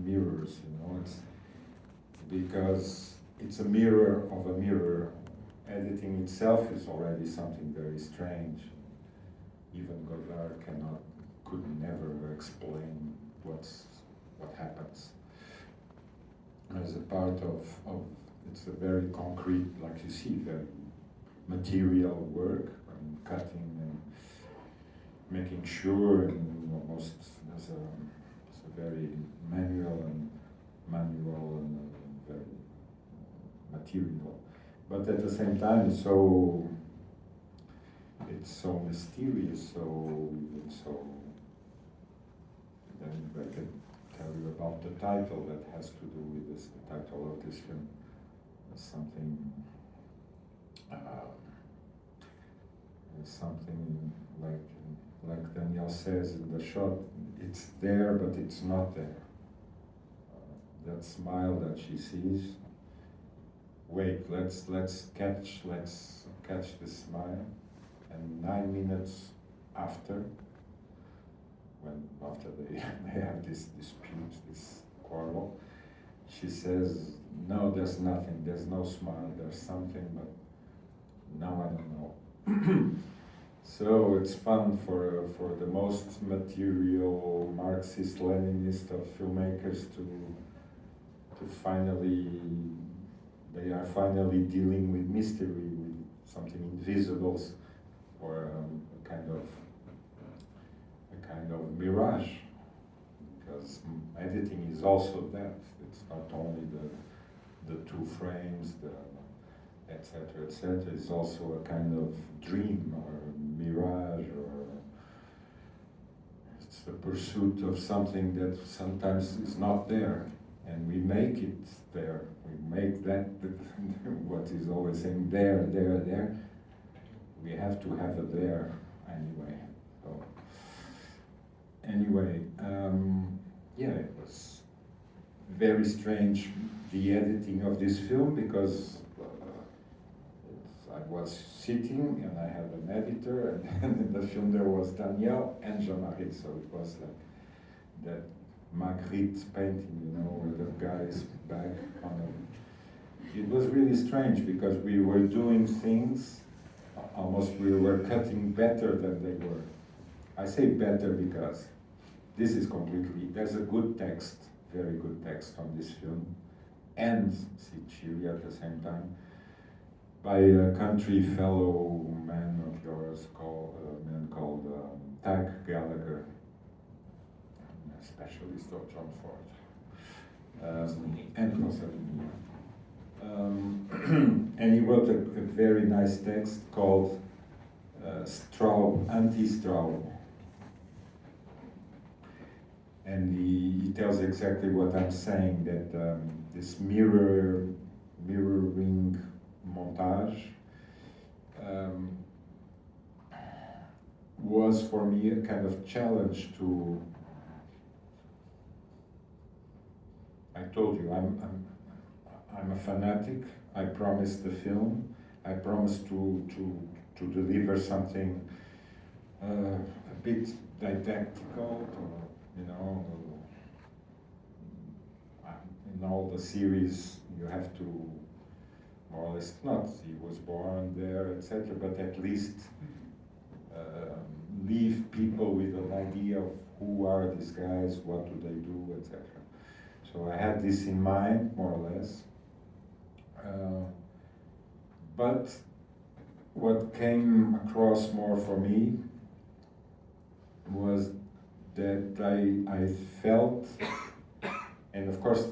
mirrors, it's because it's a mirror of a mirror. Editing itself is already something very strange. Even Godard could never explain what happens. As a part of it's a very concrete, like you see, very material work, and cutting and making sure, and almost there's a very manual and very material. But at the same time, it's so mysterious, so. Then I can tell you about the title that has to do with this. The title of this film is something like Daniel says in the shot. It's there, but it's not there. That smile that she sees. Wait, let's catch this smile, and 9 minutes after they have this dispute, this quarrel, she says, no, there's nothing, there's no smile, there's something, but now I don't know. So it's fun for the most material Marxist-Leninist of filmmakers to finally, they are finally dealing with mystery, with something invisible, or a kind of mirage, because editing is also that. It's not only the two frames, the etc. etc. It's also a kind of dream or mirage, or it's the pursuit of something that sometimes is not there, and we make it there. We make that what is always saying there. We have to have it there anyway. So. Anyway, yeah, it was very strange, the editing of this film, because I was sitting and I had an editor, and in the film there was Daniel and Jean-Marie, so it was like that Magritte painting, where the guy's back on it. It was really strange, because we were doing things, almost we were cutting better than they were. I say better because this is there's a good text, very good text on this film, and Sicilia at the same time, by a country fellow man of yours, a man called Tag Gallagher, a specialist of John Ford, and Rosalie. And he wrote a very nice text called Straub, Anti-Straub. And he tells exactly what I'm saying, that this mirroring montage was for me a kind of challenge to. I told you I'm a fanatic. I promised the film. I promised to deliver something a bit didactical. In all the series, you have to more or less, not he was born there, etc., but at least leave people with an idea of who are these guys, what do they do, etc. So I had this in mind, more or less. But what came across more for me was that I felt, and of course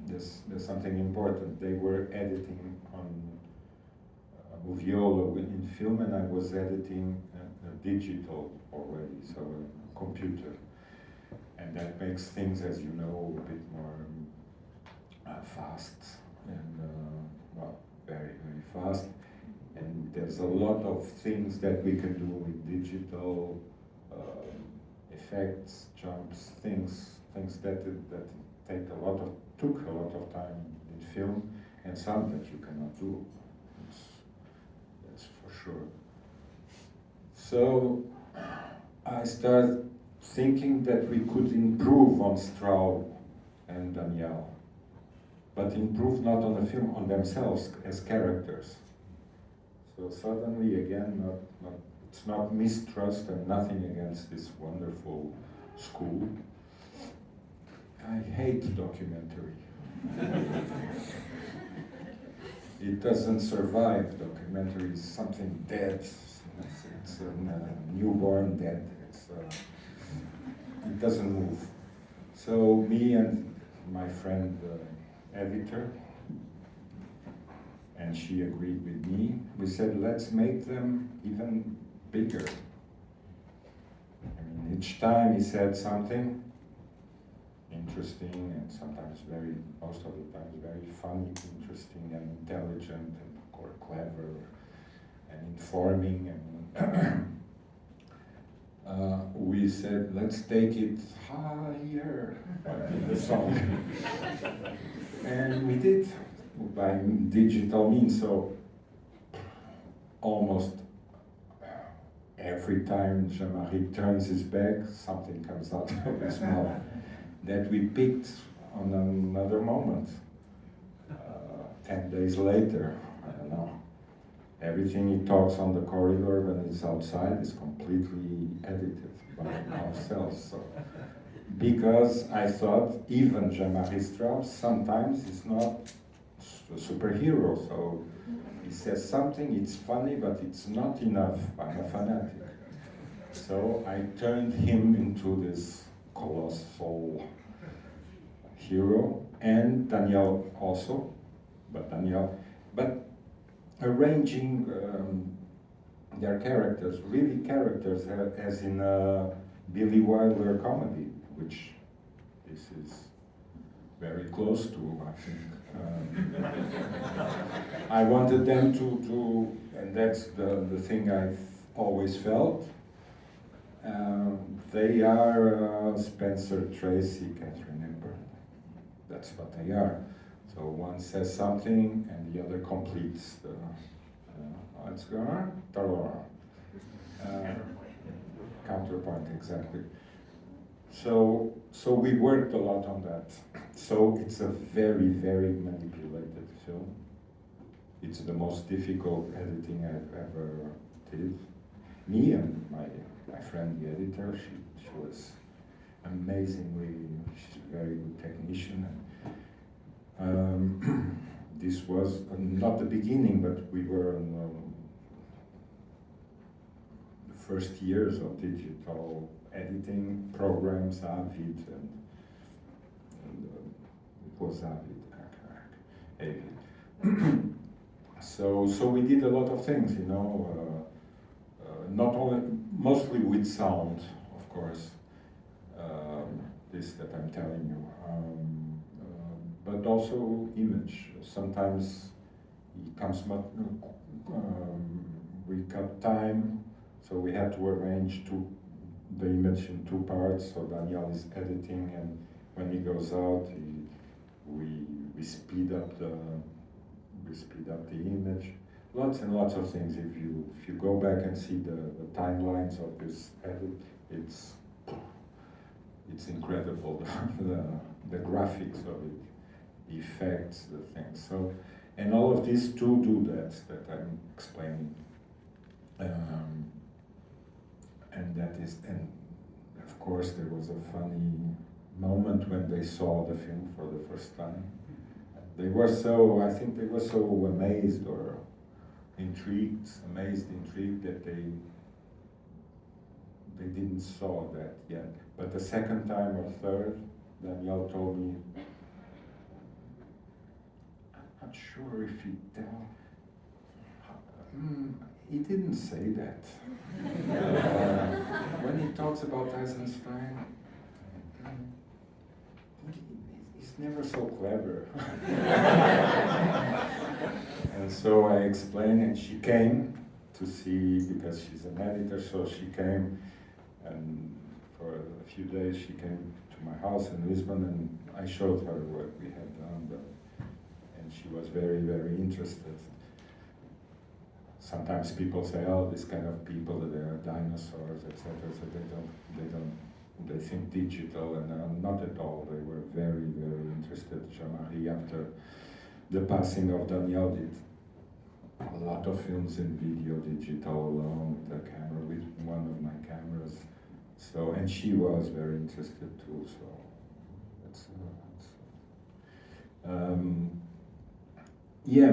there's something important. They were editing on Moviolo in film, and I was editing digital already, so a computer, and that makes things, as you know, a bit more fast and very fast. And there's a lot of things that we can do with digital. Effects, jumps, things that took a lot of time in film, and some that you cannot do. That's for sure. So I started thinking that we could improve on Straub and Danielle, but improved not on the film, on themselves as characters. So suddenly, again, it's not mistrust and nothing against this wonderful school. I hate documentary. It doesn't survive. Documentary is something dead. It's a newborn dead. It doesn't move. So me and my friend editor, and she agreed with me, we said, let's make them even bigger. I mean, each time he said something interesting and sometimes most of the times very funny, interesting and intelligent and or clever and informing, and we said, let's take it higher, like in the song. And we did, by digital means, so almost every time Jean-Marie turns his back, something comes out of his mouth that we picked on another moment. 10 days later, I don't know, everything he talks on the corridor when he's outside is completely edited by ourselves. So, because I thought even Jean-Marie Strauss sometimes is not a superhero, so he says something, it's funny, but it's not enough. I'm a fanatic. So I turned him into this colossal hero, and Danielle also, but arranging their characters, really characters, as in a Billy Wilder comedy, which this is very close to, I think. I wanted them to, and that's the thing I've always felt. They are Spencer Tracy, Catherine Hepburn. That's what they are. So one says something and the other completes the, let's go on, counterpoint, exactly. So we worked a lot on that. So it's a very, very manipulated film. It's the most difficult editing I've ever did. Me and my friend, the editor, she was amazingly, she's a very good technician. And, this was not the beginning, but we were in the first years of digital editing programs, Avid, and it was Avid. So we did a lot of things, you know, not only, mostly with sound, of course, this that I'm telling you, but also image. Sometimes it comes, we cut time, so we had to arrange the image in two parts. So Daniel is editing, and when he goes out, we speed up the image. Lots and lots of things. If you go back and see the timelines of this edit, it's incredible. the graphics of it, the effects, the things. So, and all of these to do that I'm explaining. And that is, and of course there was a funny moment when they saw the film for the first time. They were so, I think they were so amazed or intrigued that they didn't saw that yet. But the second time or third, Daniel told me, I'm not sure if he tell. He didn't say that. When he talks about Eisenstein, he's never so clever. And so I explained, and she came to see, because she's an editor, so she came, and for a few days she came to my house in Lisbon, and I showed her what we had done, and she was very, very interested. Sometimes people say, oh, this kind of people, they are dinosaurs, etc. So they think digital, and not at all. They were very, very interested, Jean-Marie, after the passing of Daniel, did a lot of films in video, digital, alone with a camera, with one of my cameras. So, and she was very interested too. So, that's yeah.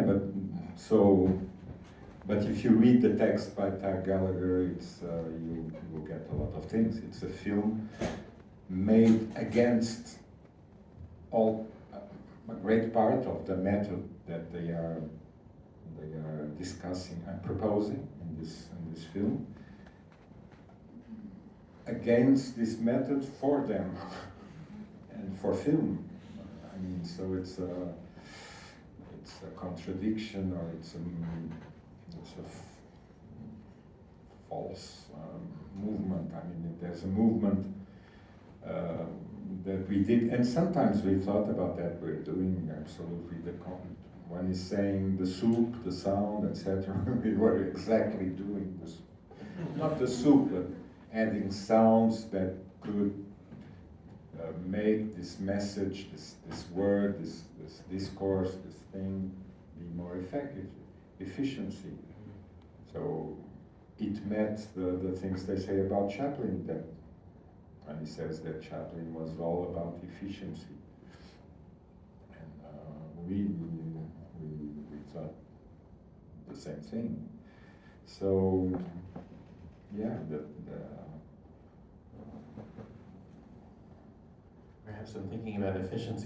But if you read the text by Tag Gallagher, it's you will get a lot of things. It's a film made against all a great part of the method that they are discussing and proposing in this film, against this method for them and for film. I mean, so it's a contradiction, or it's a false movement. I mean, there's a movement that we did, and sometimes we thought about that. We're doing absolutely the one is saying the soup, the sound, etc. We were exactly doing this, not the soup, but adding sounds that could make this message, this word, this discourse, this thing, be more effective, efficiency. So it met the things they say about Chaplin, that when he says that Chaplin was all about efficiency. And we thought the same thing. So, yeah, Perhaps in thinking about efficiency,